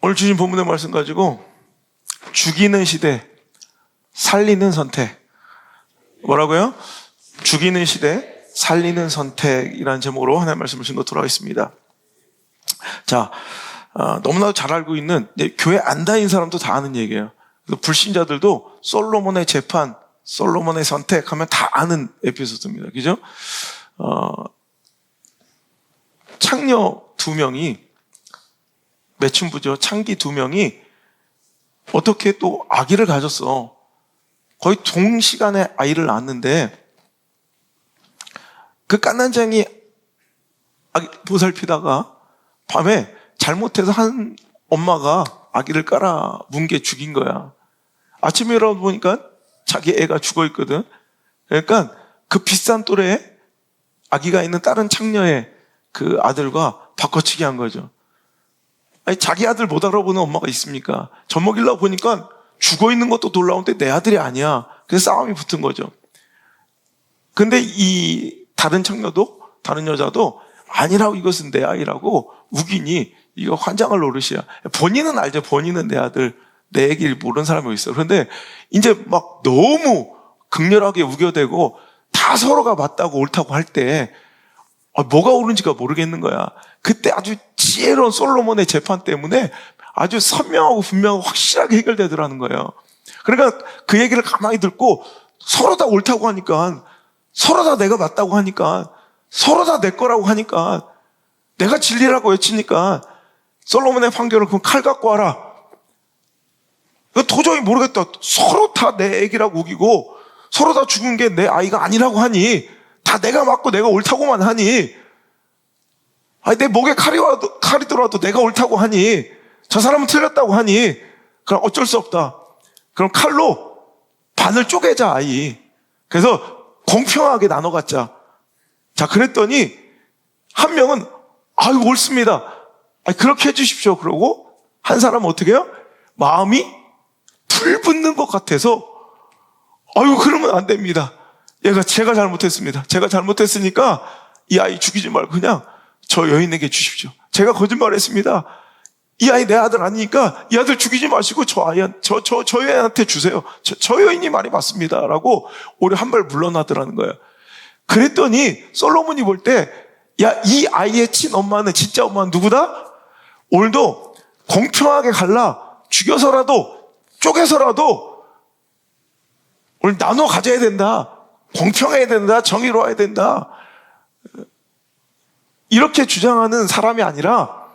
오늘 주신 본문의 말씀 가지고 죽이는 시대, 살리는 선택. 뭐라고요? 죽이는 시대, 살리는 선택이라는 제목으로 하나님의 말씀을 전도록 하겠습니다. 자, 너무나도 잘 알고 있는, 교회 안 다니는 사람도 다 아는 얘기예요. 불신자들도 솔로몬의 재판, 솔로몬의 선택하면 다 아는 에피소드입니다. 그죠? 창녀 2명이, 매춘부죠. 창기 2명이 어떻게 또 아기를 가졌어. 거의 동시간에 아이를 낳았는데, 그 깐난쟁이 아기 보살피다가 밤에 잘못해서 한 엄마가 아기를 깔아 문 게 죽인 거야. 아침에 일어나보니까 자기 애가 죽어 있거든. 그러니까 그 비싼 또래에 아기가 있는 다른 창녀의 그 아들과 바꿔치기 한 거죠. 아니, 자기 아들 못 알아보는 엄마가 있습니까? 젖 먹이려고 보니까 죽어 있는 것도 놀라운데 내 아들이 아니야. 그래서 싸움이 붙은 거죠. 근데 이 다른 창녀도, 다른 여자도 아니라고, 이것은 내 아이라고 우기니 이거 환장할 노릇이야. 본인은 알죠. 본인은 내 아들, 내 얘기를 모르는 사람이 있어. 그런데 이제 막 너무 극렬하게 우겨대고 다 서로가 맞다고 옳다고 할 때 뭐가 옳은지가 모르겠는 거야. 그때 아주 지혜로운 솔로몬의 재판 때문에 아주 선명하고 분명하고 확실하게 해결되더라는 거예요. 그러니까 그 얘기를 가만히 듣고 서로 다 옳다고 하니까, 서로 다 내가 맞다고 하니까, 서로 다 내 거라고 하니까, 내가 진리라고 외치니까 솔로몬의 판결을 그럼 칼 갖고 와라. 도저히 모르겠다. 서로 다 내 얘기라고 우기고 서로 다 죽은 게 내 아이가 아니라고 하니, 다 내가 맞고 내가 옳다고만 하니, 아니 내 목에 칼이 들어와도 내가 옳다고 하니, 저 사람은 틀렸다고 하니, 그럼 어쩔 수 없다. 그럼 칼로 반을 쪼개자, 아이. 그래서 공평하게 나눠 갖자. 자, 그랬더니 한 명은 아유 옳습니다. 그렇게 해주십시오. 그러고 한 사람은 어떻게 해요? 마음이 불 붙는 것 같아서 아유 그러면 안 됩니다. 제가 잘못했습니다. 제가 잘못했으니까 이 아이 죽이지 말고 그냥 저 여인에게 주십시오. 제가 거짓말했습니다. 이 아이 내 아들 아니니까 이 아들 죽이지 마시고 저 여인한테 주세요. 저 여인이 말이 맞습니다. 라고 오히려 한 발 물러나더라는 거예요. 그랬더니 솔로몬이 볼 때, 야, 이 아이의 친엄마는, 진짜 엄마는 누구다? 오늘도 공평하게 갈라. 죽여서라도, 쪼개서라도 오늘 나눠 가져야 된다. 공평해야 된다. 정의로워야 된다. 이렇게 주장하는 사람이 아니라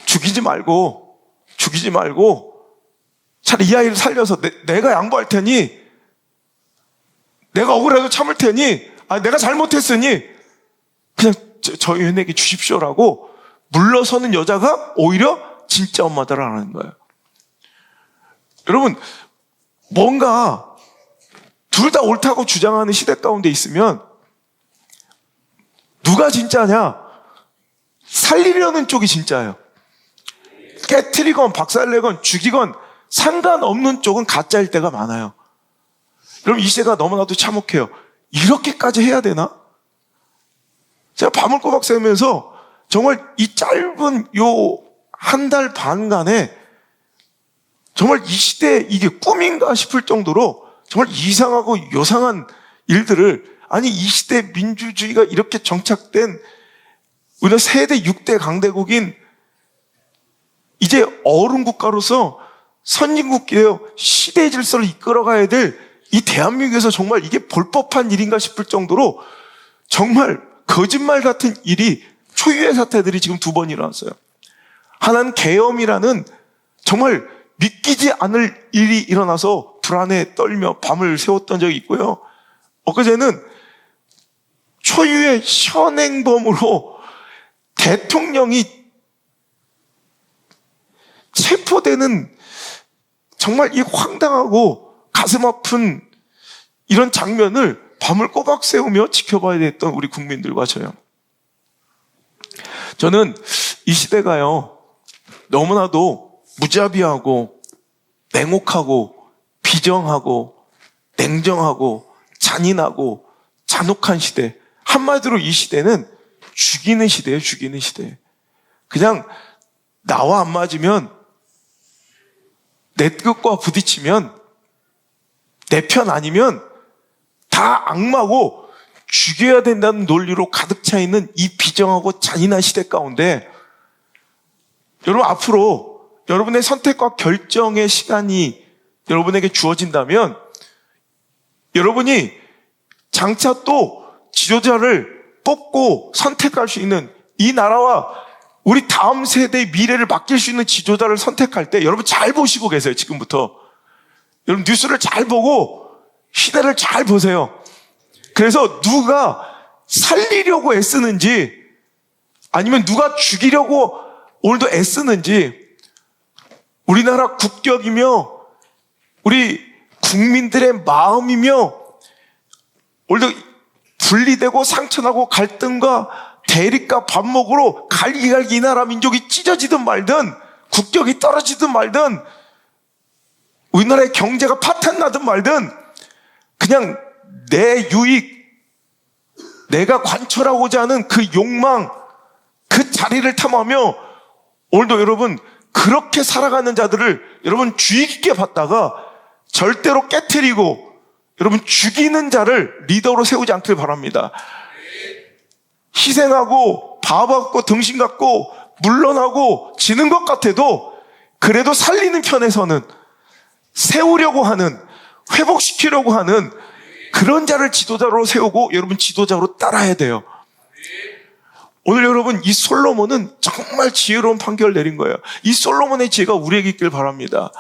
죽이지 말고 차라리 이 아이를 살려서 내가 양보할 테니, 내가 억울해도 참을 테니, 내가 잘못했으니 그냥 저 여인에게 주십시오라고 물러서는 여자가 오히려 진짜 엄마다라는 거예요. 여러분, 뭔가 둘 다 옳다고 주장하는 시대 가운데 있으면 누가 진짜냐? 살리려는 쪽이 진짜예요. 깨트리건 박살내건 죽이건 상관없는 쪽은 가짜일 때가 많아요. 그럼 이 시대가 너무나도 참혹해요. 이렇게까지 해야 되나? 제가 밤을 꼬박 새면서 정말 이 짧은 요 한 달 반간에 정말 이 시대에 이게 꿈인가 싶을 정도로 정말 이상하고 요상한 일들을, 아니 이 시대 민주주의가 이렇게 정착된 우리가 세대 6대 강대국인 이제 어른 국가로서 선진국이에요. 시대의 질서를 이끌어가야 될 이 대한민국에서 정말 이게 볼법한 일인가 싶을 정도로 정말 거짓말 같은 일이, 초유의 사태들이 지금 2번 일어났어요. 하나는 계엄이라는 정말 믿기지 않을 일이 일어나서 불안에 떨며 밤을 새웠던 적이 있고요. 엊그제는 초유의 현행범으로 대통령이 체포되는 정말 이 황당하고 가슴 아픈 이런 장면을 밤을 꼬박 새우며 지켜봐야 됐던 우리 국민들과 저요. 저는 이 시대가요, 너무나도 무자비하고 냉혹하고 비정하고 냉정하고 잔인하고 잔혹한 시대. 한마디로 이 시대는 죽이는 시대예요. 죽이는 시대. 그냥 나와 안 맞으면, 내 뜻과 부딪히면, 내 편 아니면 다 악마고 죽여야 된다는 논리로 가득 차 있는 이 비정하고 잔인한 시대 가운데 여러분, 앞으로 여러분의 선택과 결정의 시간이 여러분에게 주어진다면 여러분이 장차 또 지도자를 뽑고 선택할 수 있는, 이 나라와 우리 다음 세대의 미래를 맡길 수 있는 지도자를 선택할 때 여러분 잘 보시고 계세요. 지금부터 여러분 뉴스를 잘 보고 시대를 잘 보세요. 그래서 누가 살리려고 애쓰는지 아니면 누가 죽이려고 오늘도 애쓰는지, 우리나라 국격이며 우리 국민들의 마음이며 오늘도 분리되고 상처나고 갈등과 대립과 반목으로 갈기갈기 이 나라 민족이 찢어지든 말든, 국격이 떨어지든 말든, 우리나라의 경제가 파탄나든 말든, 그냥 내 유익, 내가 관철하고자 하는 그 욕망, 그 자리를 탐하며 오늘도 여러분 그렇게 살아가는 자들을 여러분 주의 깊게 봤다가 절대로 깨트리고 여러분 죽이는 자를 리더로 세우지 않길 바랍니다. 희생하고 바보 같고 등신 같고 물러나고 지는 것 같아도 그래도 살리는 편에서는 세우려고 하는, 회복시키려고 하는 그런 자를 지도자로 세우고 여러분 지도자로 따라야 돼요. 오늘 여러분 이 솔로몬은 정말 지혜로운 판결을 내린 거예요. 이 솔로몬의 지혜가 우리에게 있길 바랍니다.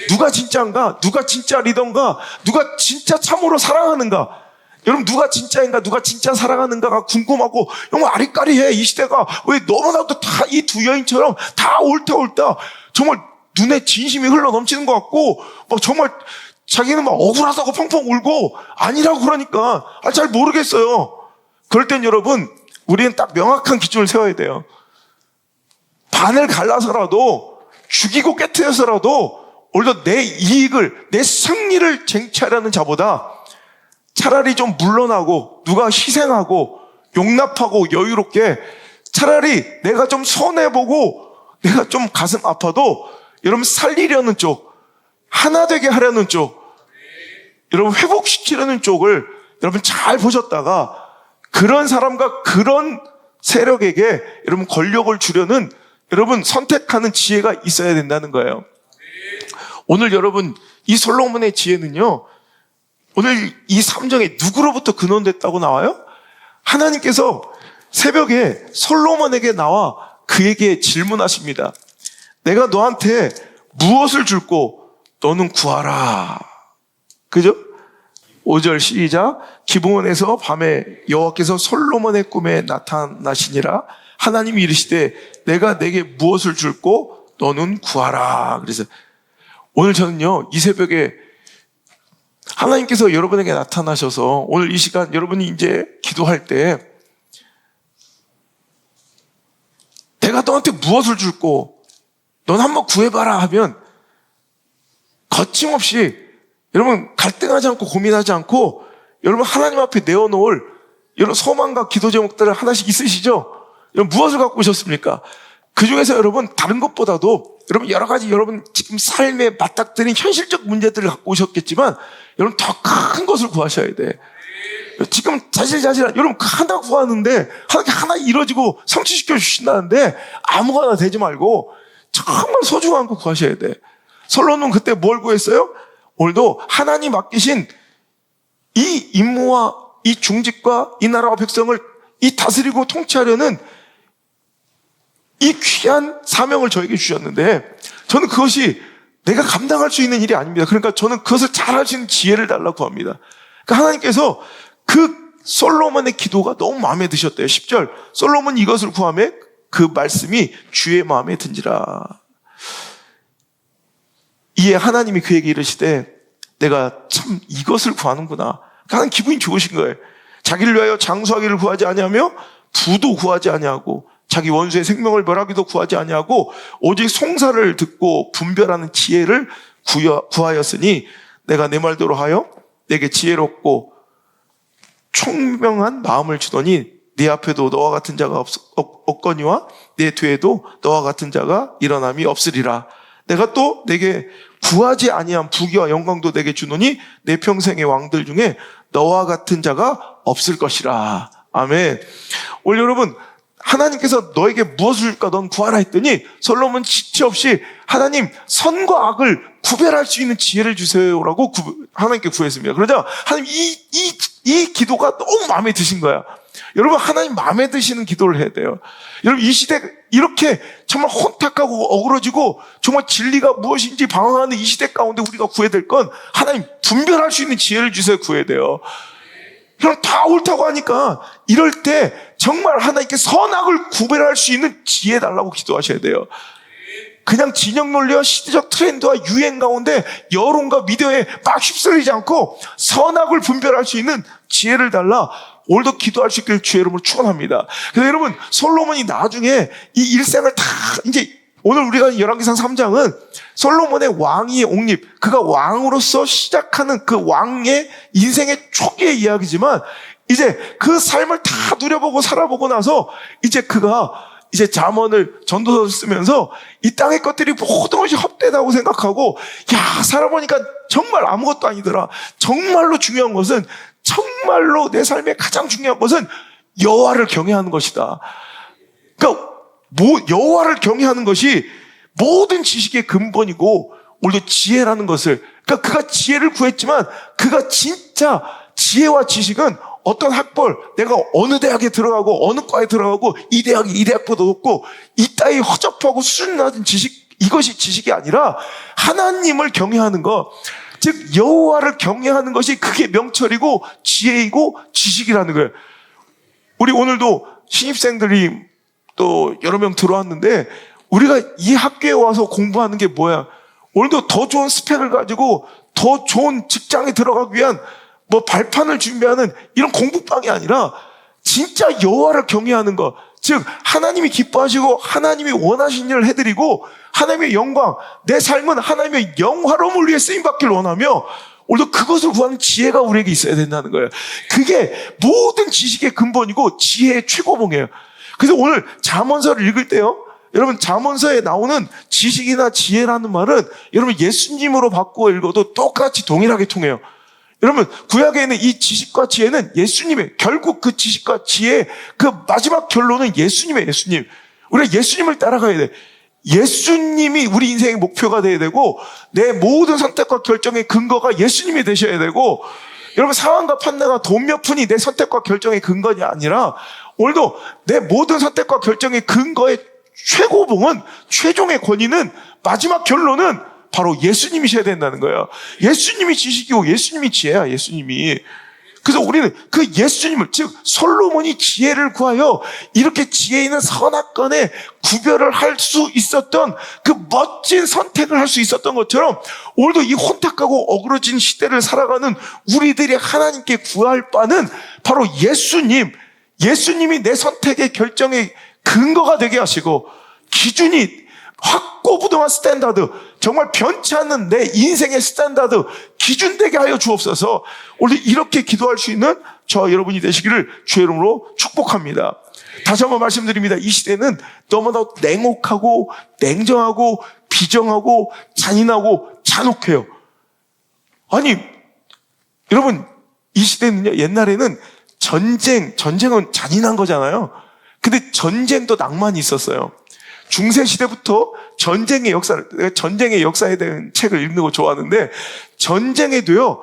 누가 진짜인가? 누가 진짜 리더인가? 누가 진짜 참으로 사랑하는가? 여러분 누가 진짜인가? 누가 진짜 사랑하는가가 궁금하고 정말 아리까리해. 이 시대가 왜 너무나도 다 이 두 여인처럼 다 옳다 정말 눈에 진심이 흘러 넘치는 것 같고 막 정말 자기는 막 억울하다고 펑펑 울고 아니라고 그러니까 잘 모르겠어요. 그럴 땐 여러분 우리는 딱 명확한 기준을 세워야 돼요. 반을 갈라서라도 죽이고 깨트려서라도 오히려 내 이익을, 내 승리를 쟁취하려는 자보다 차라리 좀 물러나고 누가 희생하고 용납하고 여유롭게 차라리 내가 좀 손해보고 내가 좀 가슴 아파도 여러분 살리려는 쪽, 하나 되게 하려는 쪽, 여러분 회복시키려는 쪽을 여러분 잘 보셨다가 그런 사람과 그런 세력에게 여러분 권력을 주려는 여러분 선택하는 지혜가 있어야 된다는 거예요. 오늘 여러분 이 솔로몬의 지혜는요, 오늘 이 3장에 누구로부터 근원됐다고 나와요? 하나님께서 새벽에 솔로몬에게 나와 그에게 질문하십니다. 내가 너한테 무엇을 줄고 너는 구하라. 그죠? 5절 시작. 기브온에서 밤에 여호와께서 솔로몬의 꿈에 나타나시니라. 하나님이 이르시되 내가 내게 무엇을 줄고 너는 구하라. 그래서 오늘 저는요 이 새벽에 하나님께서 여러분에게 나타나셔서 오늘 이 시간 여러분이 이제 기도할 때 내가 너한테 무엇을 줄고 넌 한번 구해봐라 하면 거침없이 여러분 갈등하지 않고 고민하지 않고 여러분 하나님 앞에 내어놓을 여러분 소망과 기도 제목들을 하나씩 있으시죠? 여러분 무엇을 갖고 오셨습니까? 그 중에서 여러분 다른 것보다도 여러분 여러 가지 여러분 지금 삶에 맞닥뜨린 현실적 문제들을 갖고 오셨겠지만 여러분 더 큰 것을 구하셔야 돼. 지금 자질자질한 여러분 하나 구하는데 하나 이루어지고 성취시켜 주신다는데 아무거나 되지 말고 정말 소중한 거 구하셔야 돼. 솔로몬은 그때 뭘 구했어요? 오늘도 하나님 맡기신 이 임무와 이 중직과 이 나라와 백성을 이 다스리고 통치하려는 이 귀한 사명을 저에게 주셨는데 저는 그것이 내가 감당할 수 있는 일이 아닙니다. 그러니까 저는 그것을 잘할 수 있는 지혜를 달라고 합니다. 그러니까 하나님께서 그 솔로몬의 기도가 너무 마음에 드셨대요. 10절 솔로몬이 이것을 구하며 그 말씀이 주의 마음에 든지라. 이에 하나님이 그에게 이르시되 내가 참 이것을 구하는구나. 하나님 기분이 좋으신 거예요. 자기를 위하여 장수하기를 구하지 아니하며 부도 구하지 아니하고 자기 원수의 생명을 멸하기도 구하지 아니하고 오직 송사를 듣고 분별하는 지혜를 구하였으니 내가 내 말대로 하여 내게 지혜롭고 총명한 마음을 주더니 네 앞에도 너와 같은 자가 없거니와 내 뒤에도 너와 같은 자가 일어남이 없으리라. 내가 또 내게 구하지 아니한 부귀와 영광도 내게 주노니 내 평생의 왕들 중에 너와 같은 자가 없을 것이라. 아멘. 오늘 여러분, 하나님께서 너에게 무엇을 줄까 넌 구하라 했더니 솔로몬 지체 없이 하나님 선과 악을 구별할 수 있는 지혜를 주세요라고 하나님께 구했습니다. 그러자 하나님 이 기도가 너무 마음에 드신 거야. 여러분, 하나님 마음에 드시는 기도를 해야 돼요. 여러분, 이 시대 이렇게 정말 혼탁하고 어그러지고 정말 진리가 무엇인지 방황하는 이 시대 가운데 우리가 구해야 될 건 하나님 분별할 수 있는 지혜를 주세요 구해야 돼요. 그럼 다 옳다고 하니까 이럴 때 정말 하나님께 선악을 구별할 수 있는 지혜 달라고 기도하셔야 돼요. 그냥 진영 논리와 시대적 트렌드와 유행 가운데 여론과 미디어에 막 휩쓸리지 않고 선악을 분별할 수 있는 지혜를 달라. 오늘도 기도할 수 있길 주의 이름으로 축원합니다. 그래서 여러분, 솔로몬이 나중에 이 일생을 다 이제 오늘 우리가 열왕기상 3장은 솔로몬의 왕위의 옹립, 그가 왕으로서 시작하는 그 왕의 인생의 초기의 이야기지만 이제 그 삶을 다 누려보고 살아보고 나서 이제 그가 이제 잠언을 전도서를 쓰면서 이 땅의 것들이 모든 것이 헛되다고 생각하고 살아보니까 정말 아무것도 아니더라. 정말로 중요한 것은 정말로 내 삶에 가장 중요한 것은 여호와를 경외하는 것이다. 그러니까 여호와를 경외하는 것이 모든 지식의 근본이고 오히려 지혜라는 것을, 그러니까 그가 지혜를 구했지만 그가 진짜 지혜와 지식은 어떤 학벌, 내가 어느 대학에 들어가고 어느 과에 들어가고 이 대학이 이 대학보다 높고 이 따위 허접하고 수준 낮은 지식, 이것이 지식이 아니라 하나님을 경외하는 것, 즉 여호와를 경외하는 것이 그게 명철이고 지혜이고 지식이라는 거예요. 우리 오늘도 신입생들이 또 여러 명 들어왔는데 우리가 이 학교에 와서 공부하는 게 뭐야? 오늘도 더 좋은 스펙을 가지고 더 좋은 직장에 들어가기 위한 발판을 준비하는 이런 공부방이 아니라 진짜 여호와를 경외하는 것, 즉 하나님이 기뻐하시고 하나님이 원하신 일을 해드리고 하나님의 영광, 내 삶은 하나님의 영화로움을 위해 쓰임받기를 원하며 오늘도 그것을 구하는 지혜가 우리에게 있어야 된다는 거예요. 그게 모든 지식의 근본이고 지혜의 최고봉이에요. 그래서 오늘 잠언서를 읽을 때요, 여러분 잠언서에 나오는 지식이나 지혜라는 말은 여러분 예수님으로 바꾸어 읽어도 똑같이 동일하게 통해요. 여러분 구약에 있는 이 지식과 지혜는 예수님의, 결국 그 지식과 지혜의 그 마지막 결론은 예수님의, 예수님. 우리가 예수님을 따라가야 돼. 예수님이 우리 인생의 목표가 돼야 되고 내 모든 선택과 결정의 근거가 예수님이 되셔야 되고, 여러분 상황과 판단과 돈 몇 푼이 내 선택과 결정의 근거가 아니라 오늘도 내 모든 선택과 결정의 근거의 최고봉은, 최종의 권위는, 마지막 결론은 바로 예수님이셔야 된다는 거예요. 예수님이 지식이고 예수님이 지혜야, 예수님이. 그래서 우리는 그 예수님을, 즉 솔로몬이 지혜를 구하여 이렇게 지혜 있는 선악간에 구별을 할 수 있었던 그 멋진 선택을 할 수 있었던 것처럼 오늘도 이 혼탁하고 어그러진 시대를 살아가는 우리들이 하나님께 구할 바는 바로 예수님, 예수님이 내 선택의 결정의 근거가 되게 하시고 기준이 확고부동한 스탠다드, 정말 변치 않는 내 인생의 스탠다드, 기준 되게 하여 주옵소서. 오늘 이렇게 기도할 수 있는 저와 여러분이 되시기를 주의 이름으로 축복합니다. 다시 한번 말씀드립니다. 이 시대는 너무나 냉혹하고 냉정하고 비정하고 잔인하고 잔혹해요. 아니 여러분, 이 시대는요, 옛날에는 전쟁은 잔인한 거잖아요. 근데 전쟁도 낭만이 있었어요. 중세시대부터 전쟁의 역사에 대한 책을 읽는 거 좋아하는데, 전쟁에도요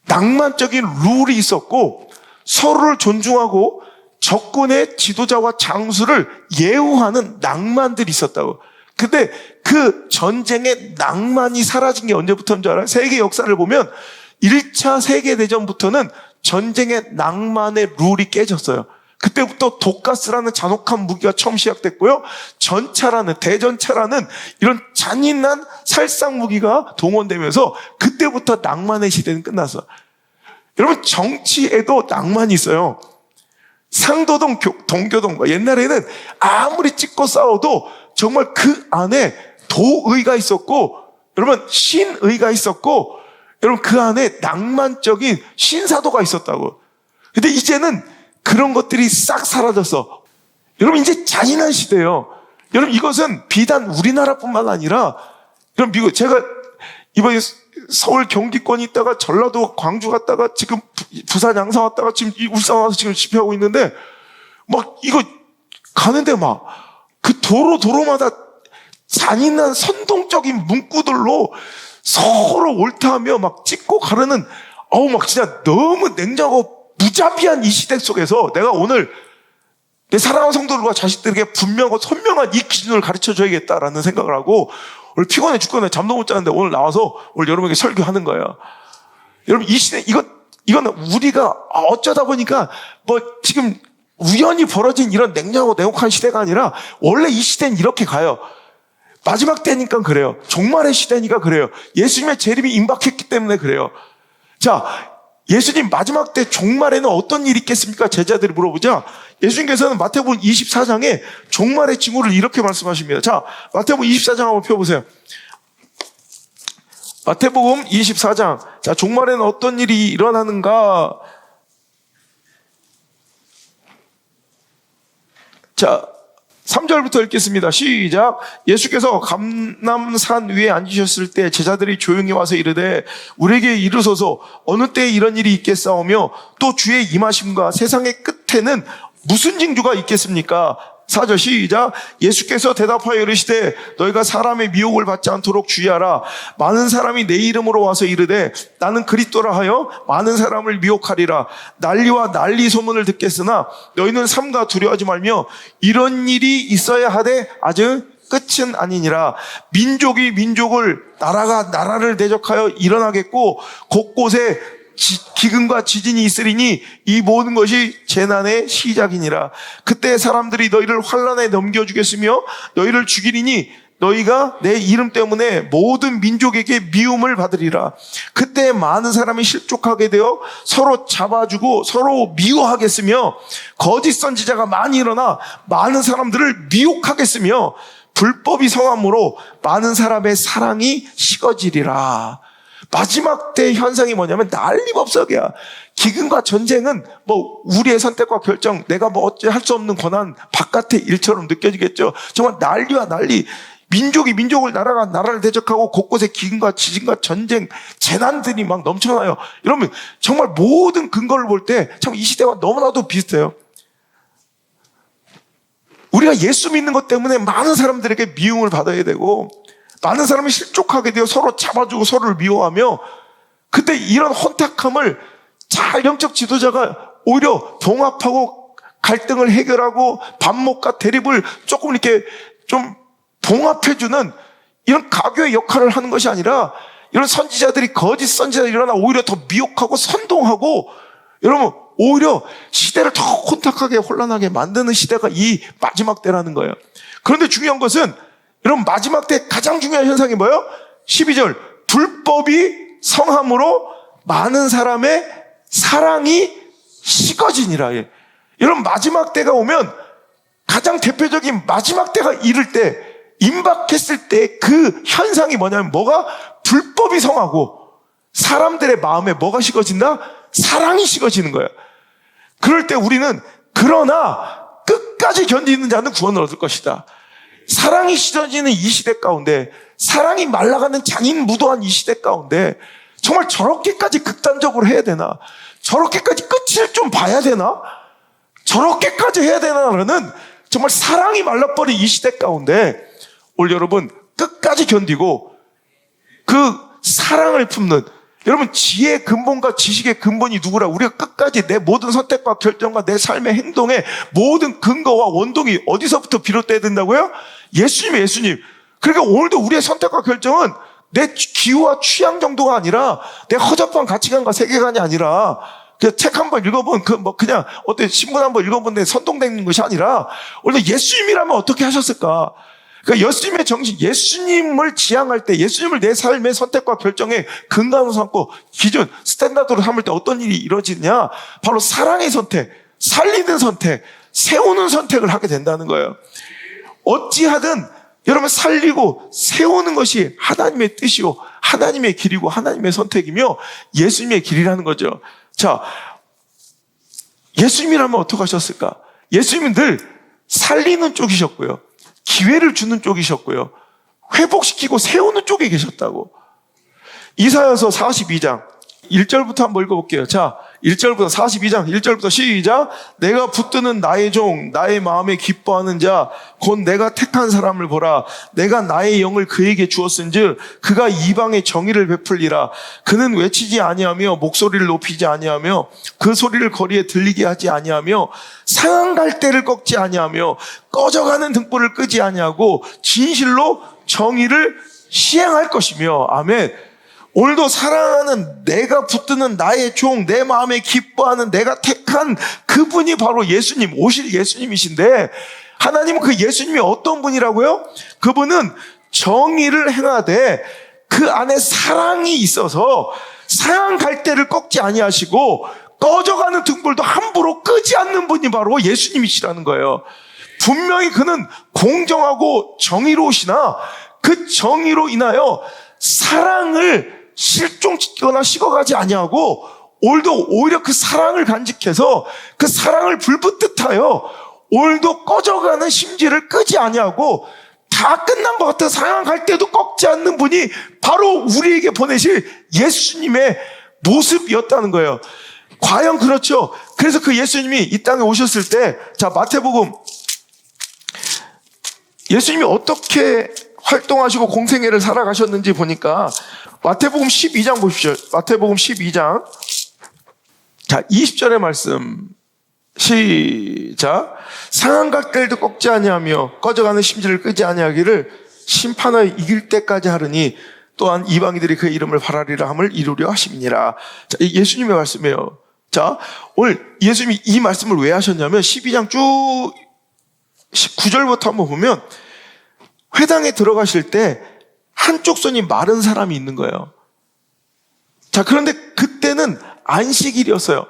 낭만적인 룰이 있었고 서로를 존중하고 적군의 지도자와 장수를 예우하는 낭만들이 있었다고. 근데 그 전쟁의 낭만이 사라진 게 언제부터인 줄 알아요? 세계 역사를 보면 1차 세계대전부터는 전쟁의 낭만의 룰이 깨졌어요. 그때부터 독가스라는 잔혹한 무기가 처음 시작됐고요, 대전차라는 이런 잔인한 살상 무기가 동원되면서 그때부터 낭만의 시대는 끝났어요. 여러분, 정치에도 낭만이 있어요. 상도동, 동교동과 옛날에는 아무리 찍고 싸워도 정말 그 안에 도의가 있었고, 여러분 신의가 있었고, 여러분 그 안에 낭만적인 신사도가 있었다고. 근데 이제는 그런 것들이 싹 사라졌어. 여러분, 이제 잔인한 시대예요. 여러분, 이것은 비단 우리나라뿐만 아니라, 여러분, 미국, 제가 이번에 서울 경기권 있다가 전라도 광주 갔다가 지금 부산 양산 왔다가 지금 울산 와서 지금 집회하고 있는데, 막 이거 가는데 막 그 도로마다 잔인한 선동적인 문구들로 서로 옳다하며 막 찍고 가르는, 막 진짜 너무 냉정하고 무자비한 이 시대 속에서 내가 오늘 내 사랑하는 성도들과 자식들에게 분명하고 선명한 이 기준을 가르쳐 줘야겠다라는 생각을 하고, 오늘 피곤해 죽겠네, 잠도 못 자는데 오늘 나와서 오늘 여러분에게 설교하는 거예요. 여러분, 이 시대, 이건 우리가 어쩌다 보니까 뭐 지금 우연히 벌어진 이런 냉정하고 냉혹한 시대가 아니라 원래 이 시대는 이렇게 가요. 마지막 때니까 그래요. 종말의 시대니까 그래요. 예수님의 재림이 임박했기 때문에 그래요. 자, 예수님 마지막 때 종말에는 어떤 일이 있겠습니까? 제자들이 물어보자. 예수님께서는 마태복음 24장에 종말의 징후를 이렇게 말씀하십니다. 자, 마태복음 24장 한번 펴보세요. 마태복음 24장. 자, 종말에는 어떤 일이 일어나는가? 자, 3절부터 읽겠습니다. 시작. 예수께서 감람산 위에 앉으셨을 때 제자들이 조용히 와서 이르되 우리에게 이르소서 어느 때에 이런 일이 있겠사오며 또 주의 임하심과 세상의 끝에는 무슨 징조가 있겠습니까? 4절 시작. 예수께서 대답하여 이르시되 너희가 사람의 미혹을 받지 않도록 주의하라. 많은 사람이 내 이름으로 와서 이르되 나는 그리스도라 하여 많은 사람을 미혹하리라. 난리와 난리 소문을 듣겠으나 너희는 삼가 두려워하지 말며 이런 일이 있어야 하되 아직 끝은 아니니라. 민족이 민족을, 나라가 나라를 대적하여 일어나겠고 곳곳에 기근과 지진이 있으리니 이 모든 것이 재난의 시작이니라. 그때 사람들이 너희를 환난에 넘겨주겠으며 너희를 죽이리니 너희가 내 이름 때문에 모든 민족에게 미움을 받으리라. 그때 많은 사람이 실족하게 되어 서로 잡아주고 서로 미워하겠으며 거짓 선지자가 많이 일어나 많은 사람들을 미혹하겠으며 불법이 성함으로 많은 사람의 사랑이 식어지리라. 마지막 때 현상이 뭐냐면 난리법석이야. 기근과 전쟁은 뭐 우리의 선택과 결정, 내가 뭐 어찌 할 수 없는 권한 바깥의 일처럼 느껴지겠죠. 정말 난리와 난리. 민족이 민족을, 나라가 나라를 대적하고 곳곳에 기근과 지진과 전쟁, 재난들이 막 넘쳐나요. 여러분, 정말 모든 근거를 볼 때 참 이 시대와 너무나도 비슷해요. 우리가 예수 믿는 것 때문에 많은 사람들에게 미움을 받아야 되고 많은 사람이 실족하게 되어 서로 잡아주고 서로를 미워하며, 그때 이런 혼탁함을 잘 영적 지도자가 오히려 봉합하고 갈등을 해결하고 반목과 대립을 조금 이렇게 좀 봉합해주는 이런 가교의 역할을 하는 것이 아니라 이런 선지자들이, 거짓 선지자들이 일어나 오히려 더 미혹하고 선동하고, 여러분 오히려 시대를 더 혼탁하게 혼란하게 만드는 시대가 이 마지막 때라는 거예요. 그런데 중요한 것은 여러분, 마지막 때 가장 중요한 현상이 뭐예요? 12절. 불법이 성함으로 많은 사람의 사랑이 식어지니라. 예. 여러분, 마지막 때가 오면 가장 대표적인 마지막 때가 이를 때, 임박했을 때 그 현상이 뭐냐면 뭐가? 불법이 성하고 사람들의 마음에 뭐가 식어진다? 사랑이 식어지는 거예요. 그럴 때 우리는 그러나 끝까지 견디는 자는 구원을 얻을 것이다. 사랑이 씻어지는 이 시대 가운데, 사랑이 말라가는 장인무도한 이 시대 가운데 정말 저렇게까지 극단적으로 해야 되나? 저렇게까지 끝을 좀 봐야 되나? 저렇게까지 해야 되나라는 정말 사랑이 말라버린 이 시대 가운데 오늘 여러분 끝까지 견디고 그 사랑을 품는, 여러분 지혜의 근본과 지식의 근본이 누구라? 우리가 끝까지 내 모든 선택과 결정과 내 삶의 행동의 모든 근거와 원동이 어디서부터 비롯돼야 된다고요? 예수님. 그러니까 오늘도 우리의 선택과 결정은 내 기호와 취향 정도가 아니라 내 허접한 가치관과 세계관이 아니라 그냥 책 한 번 읽어본 그냥 어때 신문 한 번 읽어본 데 선동되는 것이 아니라 오늘 예수님이라면 어떻게 하셨을까? 그러니까 예수님의 정신, 예수님을 지향할 때, 예수님을 내 삶의 선택과 결정의 근간으로 삼고 기준, 스탠다드로 삼을 때 어떤 일이 이루어지느냐? 바로 사랑의 선택, 살리는 선택, 세우는 선택을 하게 된다는 거예요. 어찌하든 여러분 살리고 세우는 것이 하나님의 뜻이고 하나님의 길이고 하나님의 선택이며 예수님의 길이라는 거죠. 자, 예수님이라면 어떻게 하셨을까? 예수님은 늘 살리는 쪽이셨고요. 기회를 주는 쪽이셨고요. 회복시키고 세우는 쪽에 계셨다고. 이사야서 42장 1절부터 한번 읽어볼게요. 자, 1절부터 42장 1절부터 시작. 내가 붙드는 나의 종, 나의 마음에 기뻐하는 자, 곧 내가 택한 사람을 보라. 내가 나의 영을 그에게 주었은즉 그가 이방의 정의를 베풀리라. 그는 외치지 아니하며 목소리를 높이지 아니하며 그 소리를 거리에 들리게 하지 아니하며 상한 갈대를 꺾지 아니하며 꺼져가는 등불을 끄지 아니하고 진실로 정의를 시행할 것이며. 아멘. 오늘도 사랑하는 내가 붙드는 나의 종, 내 마음에 기뻐하는 내가 택한 그분이 바로 예수님, 오실 예수님이신데, 하나님은 그 예수님이 어떤 분이라고요? 그분은 정의를 행하되 그 안에 사랑이 있어서 상한 갈대를 꺾지 아니하시고 꺼져가는 등불도 함부로 끄지 않는 분이 바로 예수님이시라는 거예요. 분명히 그는 공정하고 정의로우시나 그 정의로 인하여 사랑을 실종시키거나 식어가지 아니하고 오늘도 오히려 그 사랑을 간직해서 그 사랑을 불붙듯하여 오늘도 꺼져가는 심지를 끄지 아니하고 다 끝난 것 같아 상황할 때도 꺾지 않는 분이 바로 우리에게 보내실 예수님의 모습이었다는 거예요. 과연 그렇죠? 그래서 그 예수님이 이 땅에 오셨을 때, 자, 마태복음, 예수님이 어떻게 활동하시고 공생애를 살아가셨는지 보니까 마태복음 12장 보십시오. 마태복음 12장. 자, 20절의 말씀. 시작. 상한 갈대도 꺾지 아니하며 꺼져가는 심지를 끄지 아니하기를 심판하여 이길 때까지 하르니 또한 이방인들이 그의 이름을 바라리라 함을 이루려 하심이니라. 자, 예수님의 말씀이에요. 자, 오늘 예수님이 이 말씀을 왜 하셨냐면 12장 쭉 19절부터 한번 보면 회당에 들어가실 때 한쪽 손이 마른 사람이 있는 거예요. 자, 그런데 그때는 안식일이었어요.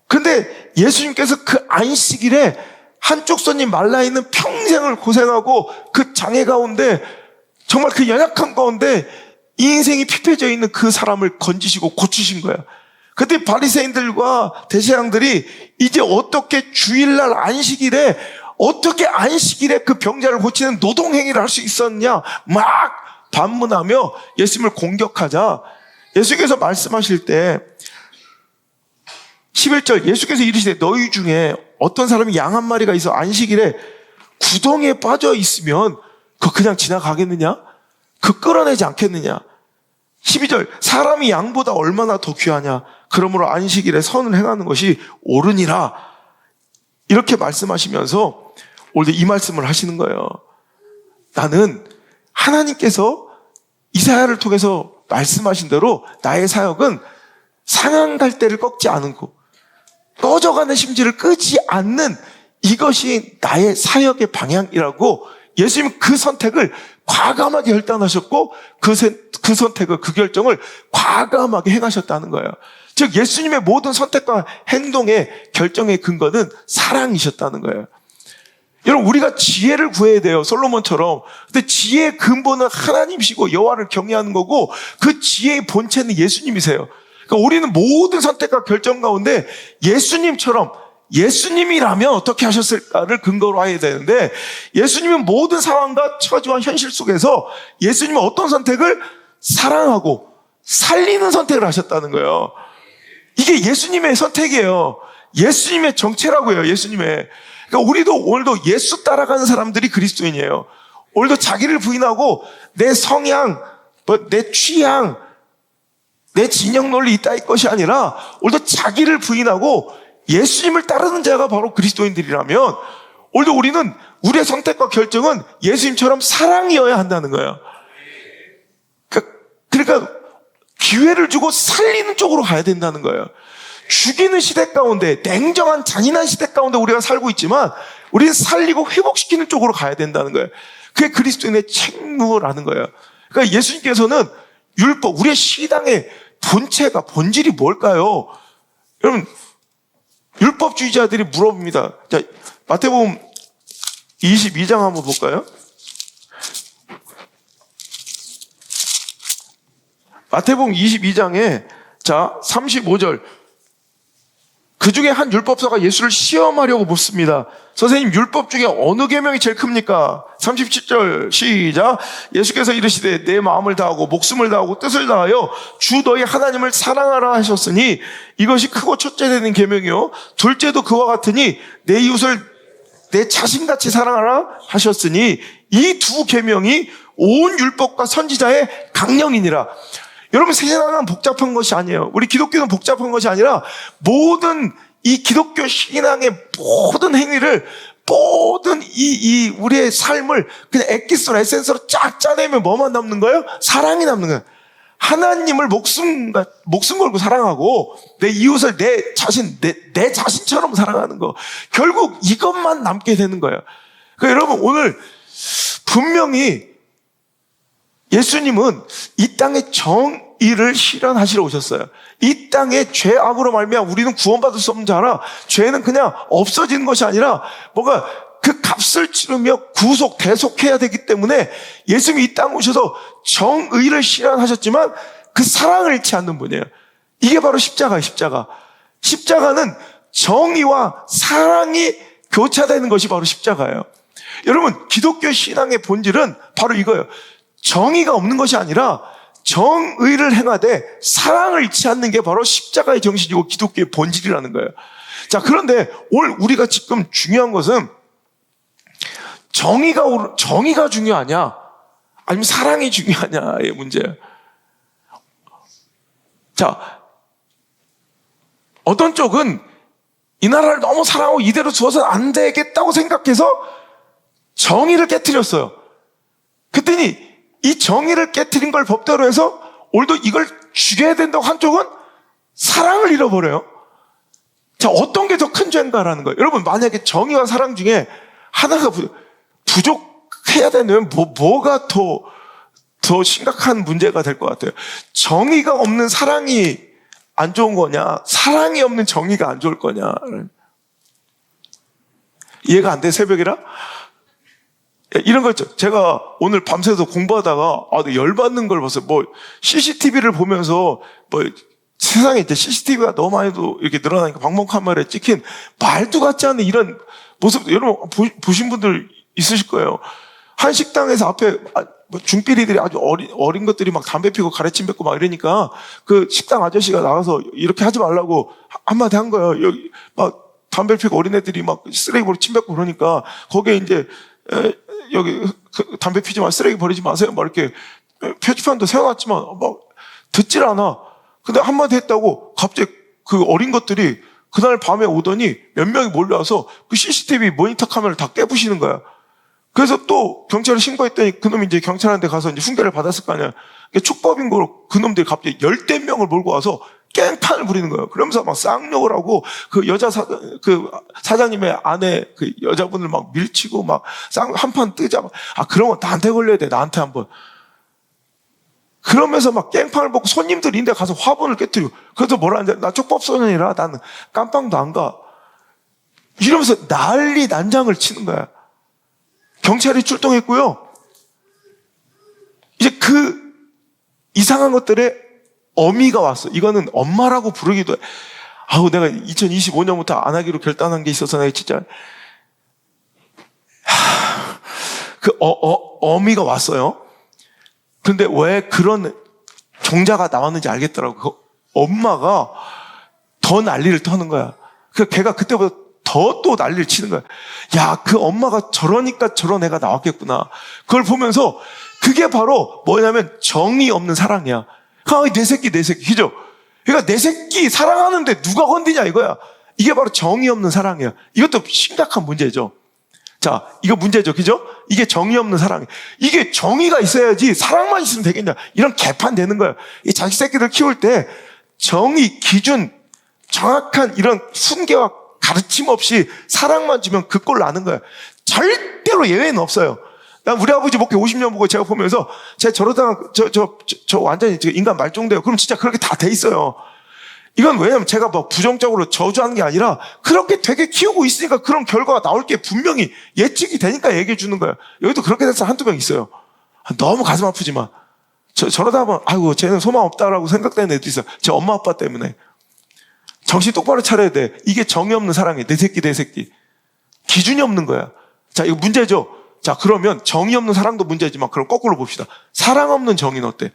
그런데 예수님께서 그 안식일에 한쪽 손이 말라있는 평생을 고생하고 그 장애 가운데 정말 그 연약한 가운데 인생이 피폐져 있는 그 사람을 건지시고 고치신 거예요. 그때 바리새인들과 대제사장들이 이제 어떻게 주일날 안식일에 어떻게 안식일에 그 병자를 고치는 노동행위를 할 수 있었냐 막 반문하며 예수님을 공격하자 예수께서 말씀하실 때 11절 예수께서 이르시되 너희 중에 어떤 사람이 양 한 마리가 있어 안식일에 구덩이에 빠져 있으면 그거 그냥 지나가겠느냐? 그 끌어내지 않겠느냐? 12절 사람이 양보다 얼마나 더 귀하냐? 그러므로 안식일에 선을 행하는 것이 옳으니라. 이렇게 말씀하시면서 오늘 이 말씀을 하시는 거예요. 나는 하나님께서 이사야를 통해서 말씀하신 대로 나의 사역은 상한 갈대를 꺾지 않고 꺼져가는 심지를 끄지 않는 이것이 나의 사역의 방향이라고 예수님은 그 선택을 과감하게 결단하셨고 그 선택을 그 결정을 과감하게 행하셨다는 거예요. 즉 예수님의 모든 선택과 행동의 결정의 근거는 사랑이셨다는 거예요. 여러분 우리가 지혜를 구해야 돼요. 솔로몬처럼. 근데 지혜의 근본은 하나님이시고 여호와를 경외하는 거고 그 지혜의 본체는 예수님이세요. 그러니까 우리는 모든 선택과 결정 가운데 예수님처럼 예수님이라면 어떻게 하셨을까를 근거로 해야 되는데 예수님은 모든 상황과 처지와 현실 속에서 예수님은 어떤 선택을 사랑하고 살리는 선택을 하셨다는 거예요. 이게 예수님의 선택이에요. 예수님의 정체라고요. 예수님의. 그러니까 우리도 오늘도 예수 따라가는 사람들이 그리스도인이에요. 오늘도 자기를 부인하고 내 성향, 내 취향, 내 진영 논리 이따위 것이 아니라 오늘도 자기를 부인하고 예수님을 따르는 자가 바로 그리스도인들이라면 오늘도 우리는 우리의 선택과 결정은 예수님처럼 사랑이어야 한다는 거예요. 그러니까 기회를 주고 살리는 쪽으로 가야 된다는 거예요. 죽이는 시대 가운데 냉정한 잔인한 시대 가운데 우리가 살고 있지만 우리는 살리고 회복시키는 쪽으로 가야 된다는 거예요. 그게 그리스도인의 책무라는 거예요. 그러니까 예수님께서는 율법, 우리의 시당의 본질이 뭘까요? 여러분 율법주의자들이 물어봅니다. 자, 마태복음 22장 한번 볼까요? 마태복음 22장에 자 35절 그 중에 한 율법사가 예수를 시험하려고 묻습니다. 선생님, 율법 중에 어느 계명이 제일 큽니까? 37절 시작. 예수께서 이르시되 내 마음을 다하고 목숨을 다하고 뜻을 다하여 주 너희 하나님을 사랑하라 하셨으니 이것이 크고 첫째 되는 계명이요 둘째도 그와 같으니 내 이웃을 내 자신같이 사랑하라 하셨으니 이 두 계명이 온 율법과 선지자의 강령이니라. 여러분, 세상은 복잡한 것이 아니에요. 우리 기독교는 복잡한 것이 아니라 모든 이 기독교 신앙의 모든 행위를, 모든 우리의 삶을 그냥 엑기스로 에센스로 쫙 짜내면 뭐만 남는 거예요? 사랑이 남는 거예요. 하나님을 목숨 걸고 사랑하고 내 이웃을 내 자신처럼 사랑하는 거. 결국 이것만 남게 되는 거예요. 그러니까 여러분, 오늘 분명히 예수님은 이 땅에 정의를 실현하시러 오셨어요. 이 땅에 죄악으로 말미암아 우리는 구원받을 수 없는 자라, 죄는 그냥 없어지는 것이 아니라 뭔가 그 값을 치르며 구속, 대속해야 되기 때문에 예수님이 이 땅에 오셔서 정의를 실현하셨지만 그 사랑을 잃지 않는 분이에요. 이게 바로 십자가예요, 십자가. 십자가는 정의와 사랑이 교차되는 것이 바로 십자가예요. 여러분, 기독교 신앙의 본질은 바로 이거예요. 정의가 없는 것이 아니라 정의를 행하되 사랑을 잃지 않는 게 바로 십자가의 정신이고 기독교의 본질이라는 거예요. 자, 그런데 오늘 우리가 지금 중요한 것은 정의가 중요하냐 아니면 사랑이 중요하냐의 문제예요. 자, 어떤 쪽은 이 나라를 너무 사랑하고 이대로 두어서는 안 되겠다고 생각해서 정의를 깨트렸어요. 그랬더니 이 정의를 깨트린 걸 법대로 해서 오늘도 이걸 죽여야 된다고 한쪽은 사랑을 잃어버려요. 자, 어떤 게 더 큰 죄인가라는 거예요. 여러분, 만약에 정의와 사랑 중에 하나가 부족해야 되면 뭐가 더 심각한 문제가 될 것 같아요. 정의가 없는 사랑이 안 좋은 거냐, 사랑이 없는 정의가 안 좋을 거냐. 이해가 안 돼, 새벽이라? 이런 거 있죠. 제가 오늘 밤새서 공부하다가 열받는 걸 봤어요. CCTV를 보면서 세상에 이제 CCTV가 너무 많이도 이렇게 늘어나니까 방문 카메라에 찍힌 말도 같지 않은 이런 모습, 여러분 보신 분들 있으실 거예요. 한 식당에서 앞에 중삐리들이 아주 어린 것들이 막 담배 피고 가래침 뱉고 막 이러니까 그 식당 아저씨가 나가서 이렇게 하지 말라고 한마디 한 거예요. 여기 막 담배 피고 어린애들이 막 쓰레기버리고 침 뱉고 그러니까 거기에 이제 여기 담배 피지 마, 쓰레기 버리지 마세요. 막 이렇게 표지판도 세워놨지만 막 듣질 않아. 근데 한마디 했다고 갑자기 그 어린 것들이 그날 밤에 오더니 몇 명이 몰려와서 그 CCTV 모니터 카메라를 다 깨부시는 거야. 그래서 또 경찰에 신고했더니 그놈이 이제 경찰한테 가서 이제 흉대를 받았을 거 아니야. 촉법인 거로 그놈들이 갑자기 10대 명을 몰고 와서 깽판을 부리는 거예요. 그러면서 막 쌍욕을 하고 그 사장님의 아내 그 여자분을 막 밀치고 막 한판 뜨자. 그러면 나한테 걸려야 돼. 나한테 한번. 그러면서 막 깽판을 먹고 손님들이 인데 가서 화분을 깨뜨리고. 그래서 뭐라 하는데 나 촉법소년이라 나는 깜빵도 안 가. 이러면서 난리 난장을 치는 거야. 경찰이 출동했고요. 이제 그 이상한 것들에 어미가 왔어. 이거는 엄마라고 부르기도 해. 내가 2025년부터 안 하기로 결단한 게 있어서 내가 진짜 어미가 왔어요. 근데 왜 그런 종자가 나왔는지 알겠더라고. 그 엄마가 더 난리를 터는 거야. 걔가 그때보다 더 또 난리를 치는 거야. 야, 그 엄마가 저러니까 저런 애가 나왔겠구나. 그걸 보면서 그게 바로 뭐냐면 정이 없는 사랑이야. 내 새끼, 그죠? 그러니까 내 새끼 사랑하는데 누가 건드냐 이거야. 이게 바로 정이 없는 사랑이야. 이것도 심각한 문제죠. 자, 이거 문제죠, 그죠? 이게 정이 없는 사랑이야. 이게 정의가 있어야지 사랑만 있으면 되겠냐. 이런 개판 되는 거야. 이 자식 새끼들 키울 때 정의, 기준, 정확한 이런 훈계와 가르침 없이 사랑만 주면 그 꼴 나는 거야. 절대로 예외는 없어요. 난 우리 아버지 목회 50년 보고 제가 보면서 제가 저러다가 저 완전히 인간 말종돼요. 그럼 진짜 그렇게 다 돼 있어요. 이건 왜냐면 제가 부정적으로 저주하는 게 아니라 그렇게 되게 키우고 있으니까 그런 결과가 나올 게 분명히 예측이 되니까 얘기해 주는 거예요. 여기도 그렇게 돼서 한두 명 있어요. 너무 가슴 아프지만 저러다 보면 쟤는 소망 없다라고 생각되는 애도 있어요. 제 엄마 아빠 때문에. 정신 똑바로 차려야 돼. 이게 정이 없는 사랑이에요. 내 새끼, 내 새끼. 기준이 없는 거야. 자, 이거 문제죠. 자, 그러면 정이 없는 사랑도 문제지만 그럼 거꾸로 봅시다. 사랑 없는 정의는 어때?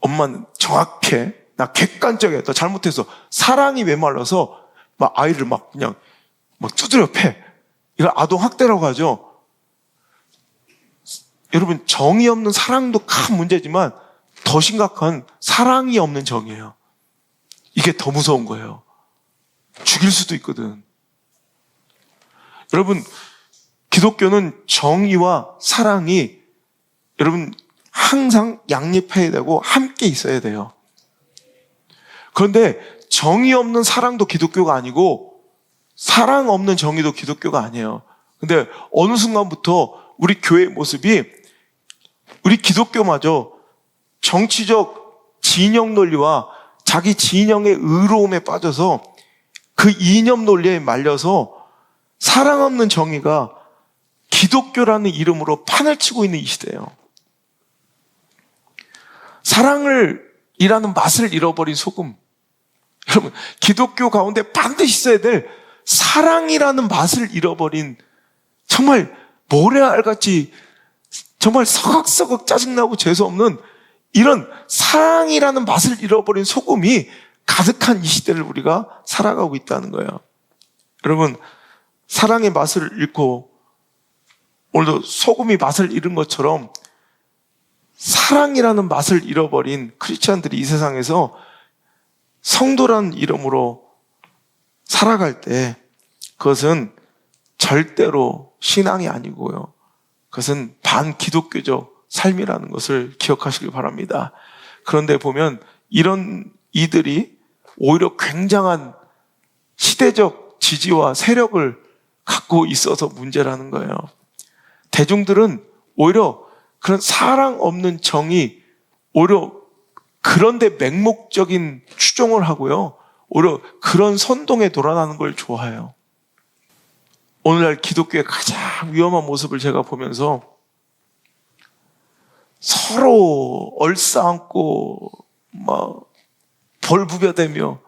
엄마는 정확해. 나 객관적이야. 나 잘못해서 사랑이 메말라서 막 아이를 막 그냥 막 두드려 패. 이걸 아동학대라고 하죠. 여러분, 정이 없는 사랑도 큰 문제지만 더 심각한 사랑이 없는 정이에요. 이게 더 무서운 거예요. 죽일 수도 있거든. 여러분, 기독교는 정의와 사랑이 여러분 항상 양립해야 되고 함께 있어야 돼요. 그런데 정의 없는 사랑도 기독교가 아니고 사랑 없는 정의도 기독교가 아니에요. 근데 어느 순간부터 우리 교회의 모습이 우리 기독교마저 정치적 진영 논리와 자기 진영의 의로움에 빠져서 그 이념 논리에 말려서 사랑 없는 정의가 기독교라는 이름으로 판을 치고 있는 이 시대예요. 사랑을 이라는 맛을 잃어버린 소금. 여러분, 기독교 가운데 반드시 있어야 될 사랑이라는 맛을 잃어버린 정말 모래알같이 정말 서걱서걱 짜증나고 재수없는 이런 사랑이라는 맛을 잃어버린 소금이 가득한 이 시대를 우리가 살아가고 있다는 거예요. 여러분, 사랑의 맛을 잃고 오늘도 소금이 맛을 잃은 것처럼 사랑이라는 맛을 잃어버린 크리스찬들이 이 세상에서 성도라는 이름으로 살아갈 때 그것은 절대로 신앙이 아니고요. 그것은 반기독교적 삶이라는 것을 기억하시길 바랍니다. 그런데 보면 이런 이들이 오히려 굉장한 시대적 지지와 세력을 갖고 있어서 문제라는 거예요. 대중들은 오히려 그런 사랑 없는 정이 오히려 그런데 맹목적인 추종을 하고요. 오히려 그런 선동에 돌아나는 걸 좋아해요. 오늘날 기독교의 가장 위험한 모습을 제가 보면서 서로 얼싸안고 막 벌부벼대며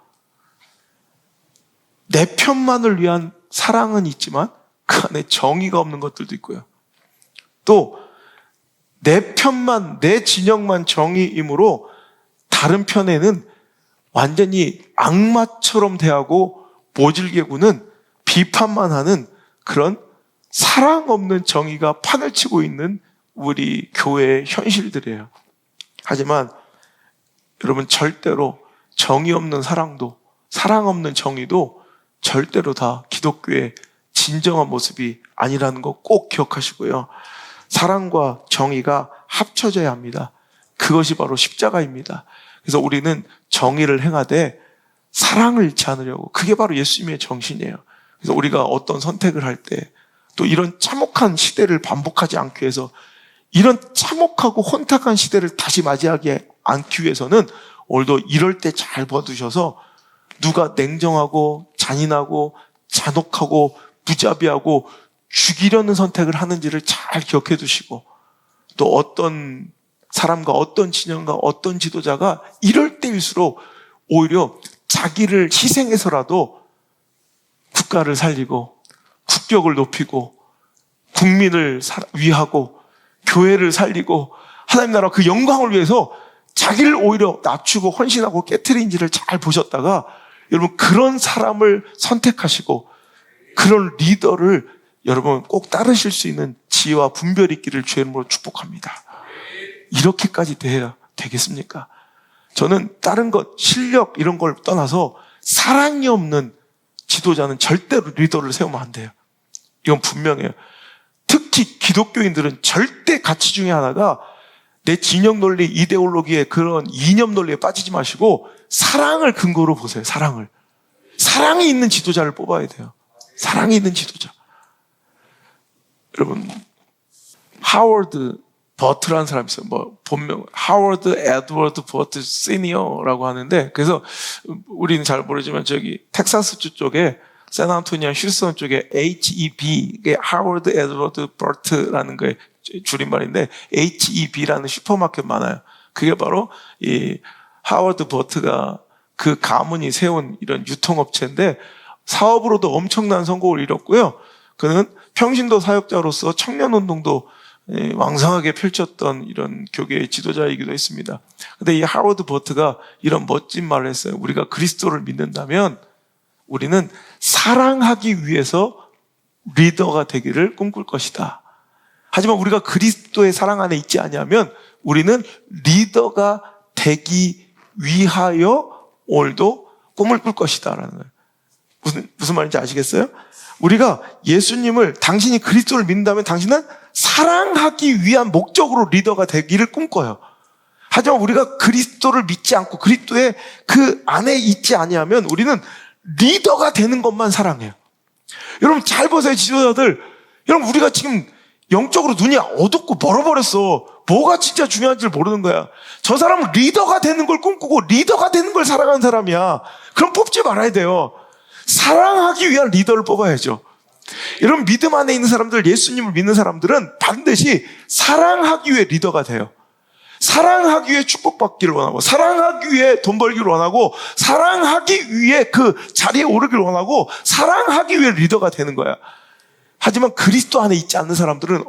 내 편만을 위한 사랑은 있지만 그 안에 정의가 없는 것들도 있고요. 또 내 편만, 내 진영만 정의이므로 다른 편에는 완전히 악마처럼 대하고 모질게 구는 비판만 하는 그런 사랑 없는 정의가 판을 치고 있는 우리 교회의 현실들이에요. 하지만 여러분, 절대로 정의 없는 사랑도, 사랑 없는 정의도 절대로 다 기독교의 진정한 모습이 아니라는 거 꼭 기억하시고요. 사랑과 정의가 합쳐져야 합니다. 그것이 바로 십자가입니다. 그래서 우리는 정의를 행하되 사랑을 잃지 않으려고, 그게 바로 예수님의 정신이에요. 그래서 우리가 어떤 선택을 할 때 또 이런 참혹한 시대를 반복하지 않기 위해서, 이런 참혹하고 혼탁한 시대를 다시 맞이하지 않기 위해서는 오늘도 이럴 때 잘 봐두셔서 누가 냉정하고 잔인하고 잔혹하고 무자비하고 죽이려는 선택을 하는지를 잘 기억해 두시고, 또 어떤 사람과 어떤 진영과 어떤 지도자가 이럴 때일수록 오히려 자기를 희생해서라도 국가를 살리고 국격을 높이고 국민을 위하고 교회를 살리고 하나님 나라 그 영광을 위해서 자기를 오히려 낮추고 헌신하고 깨트린지를 잘 보셨다가 여러분, 그런 사람을 선택하시고 그런 리더를 여러분 꼭 따르실 수 있는 지혜와 분별이 있기를 주의 이름으로 축복합니다. 이렇게까지 돼야 되겠습니까? 저는 다른 것, 실력 이런 걸 떠나서 사랑이 없는 지도자는 절대로 리더를 세우면 안 돼요. 이건 분명해요. 특히 기독교인들은 절대 가치 중에 하나가 내 진영 논리, 이데올로기의 그런 이념 논리에 빠지지 마시고 사랑을 근거로 보세요. 사랑을. 사랑이 있는 지도자를 뽑아야 돼요. 사랑이 있는 지도자. 여러분, 하워드 버트라는 사람이 있어요. 본명 하워드 에드워드 버트 시니어라고 하는데, 그래서 우리는 잘 모르지만 저기 텍사스 쪽에 샌안토니아 휴스턴 쪽에 HEB, 하워드 에드워드 버트라는 거의 줄임말인데 HEB라는 슈퍼마켓 많아요. 그게 바로 이 하워드 버트가 그 가문이 세운 이런 유통업체인데 사업으로도 엄청난 성공을 이뤘고요. 그는 평신도 사역자로서 청년운동도 왕성하게 펼쳤던 이런 교계의 지도자이기도 했습니다. 근데 이 하워드 버트가 이런 멋진 말을 했어요. 우리가 그리스도를 믿는다면 우리는 사랑하기 위해서 리더가 되기를 꿈꿀 것이다. 하지만 우리가 그리스도의 사랑 안에 있지 않으면 우리는 리더가 되기 위하여 오늘도 꿈을 꿀 것이다 라는 거예요. 무슨 말인지 아시겠어요? 우리가 예수님을, 당신이 그리스도를 믿는다면 당신은 사랑하기 위한 목적으로 리더가 되기를 꿈꿔요. 하지만 우리가 그리스도를 믿지 않고 그리스도의 그 안에 있지 아니하면 우리는 리더가 되는 것만 사랑해요. 여러분 잘 보세요, 지도자들. 여러분 우리가 지금 영적으로 눈이 어둡고 멀어버렸어. 뭐가 진짜 중요한지를 모르는 거야. 저 사람은 리더가 되는 걸 꿈꾸고 리더가 되는 걸 살아가는 사람이야. 그럼 뽑지 말아야 돼요. 사랑하기 위한 리더를 뽑아야죠. 여러분 믿음 안에 있는 사람들, 예수님을 믿는 사람들은 반드시 사랑하기 위해 리더가 돼요. 사랑하기 위해 축복받기를 원하고, 사랑하기 위해 돈 벌기를 원하고, 사랑하기 위해 그 자리에 오르기를 원하고, 사랑하기 위해 리더가 되는 거야. 하지만 그리스도 안에 있지 않는 사람들은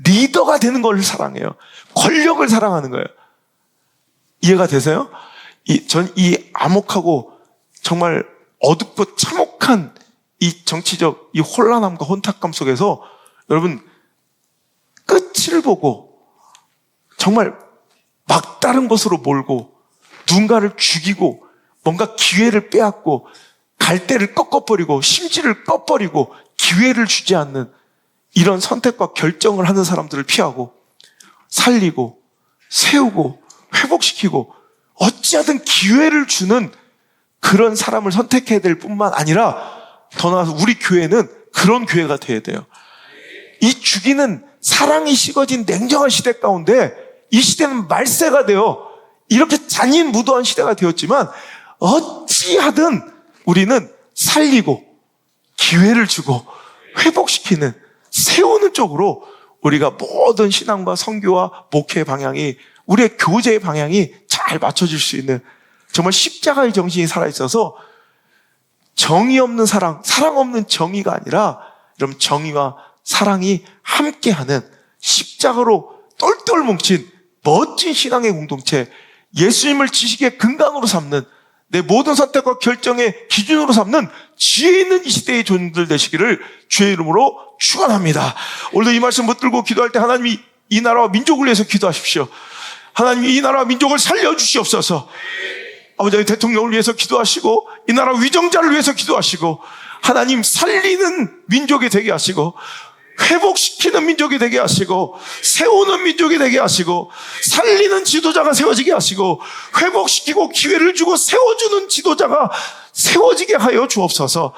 리더가 되는 걸 사랑해요. 권력을 사랑하는 거예요. 이해가 되세요? 전 이 암흑하고 정말 어둡고 참혹한 이 정치적 이 혼란함과 혼탁감 속에서 여러분 끝을 보고 정말 막다른 곳으로 몰고 누군가를 죽이고 뭔가 기회를 빼앗고 갈대를 꺾어버리고 심지를 꺼버리고 기회를 주지 않는 이런 선택과 결정을 하는 사람들을 피하고 살리고 세우고 회복시키고 어찌하든 기회를 주는 그런 사람을 선택해야 될 뿐만 아니라 더 나아가서 우리 교회는 그런 교회가 돼야 돼요. 이 죽이는 사랑이 식어진 냉정한 시대 가운데 이 시대는 말세가 되어 이렇게 잔인무도한 시대가 되었지만 어찌하든 우리는 살리고 기회를 주고 회복시키는 세우는 쪽으로 우리가 모든 신앙과 선교와 목회의 방향이 우리의 교제의 방향이 잘 맞춰질 수 있는 정말 십자가의 정신이 살아있어서 정의 없는 사랑, 사랑 없는 정의가 아니라 여러분 정의와 사랑이 함께하는 십자가로 똘똘 뭉친 멋진 신앙의 공동체, 예수님을 지식의 근간으로 삼는 내 모든 선택과 결정의 기준으로 삼는 지혜 있는 이 시대의 존재들 되시기를 주의 이름으로 축원합니다. 오늘도 이 말씀 붙들고 기도할 때 하나님이 이 나라와 민족을 위해서 기도하십시오. 하나님이 이 나라와 민족을 살려주시옵소서. 아버지 대통령을 위해서 기도하시고 이 나라 위정자를 위해서 기도하시고 하나님 살리는 민족이 되게 하시고 회복시키는 민족이 되게 하시고 세우는 민족이 되게 하시고 살리는 지도자가 세워지게 하시고 회복시키고 기회를 주고 세워주는 지도자가 세워지게 하여 주옵소서.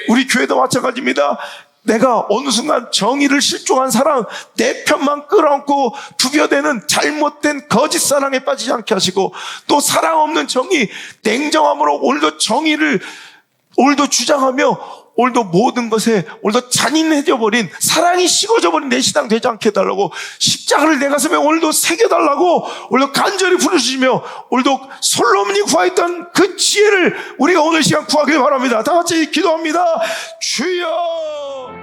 우리 교회도 마찬가지입니다. 내가 어느 순간 정의를 실종한 사랑, 내 편만 끌어안고 부벼대는 잘못된 거짓 사랑에 빠지지 않게 하시고 또 사랑 없는 정의, 냉정함으로 오늘도 정의를 오늘도 주장하며 오늘도 모든 것에 오늘도 잔인해져 버린 사랑이 식어져 버린 내 신앙 되지 않게 해달라고 십자가를 내 가슴에 오늘도 새겨달라고 오늘도 간절히 부르시며 오늘도 솔로몬이 구하였던 그 지혜를 우리가 오늘 시간 구하길 바랍니다. 다 같이 기도합니다. 주여.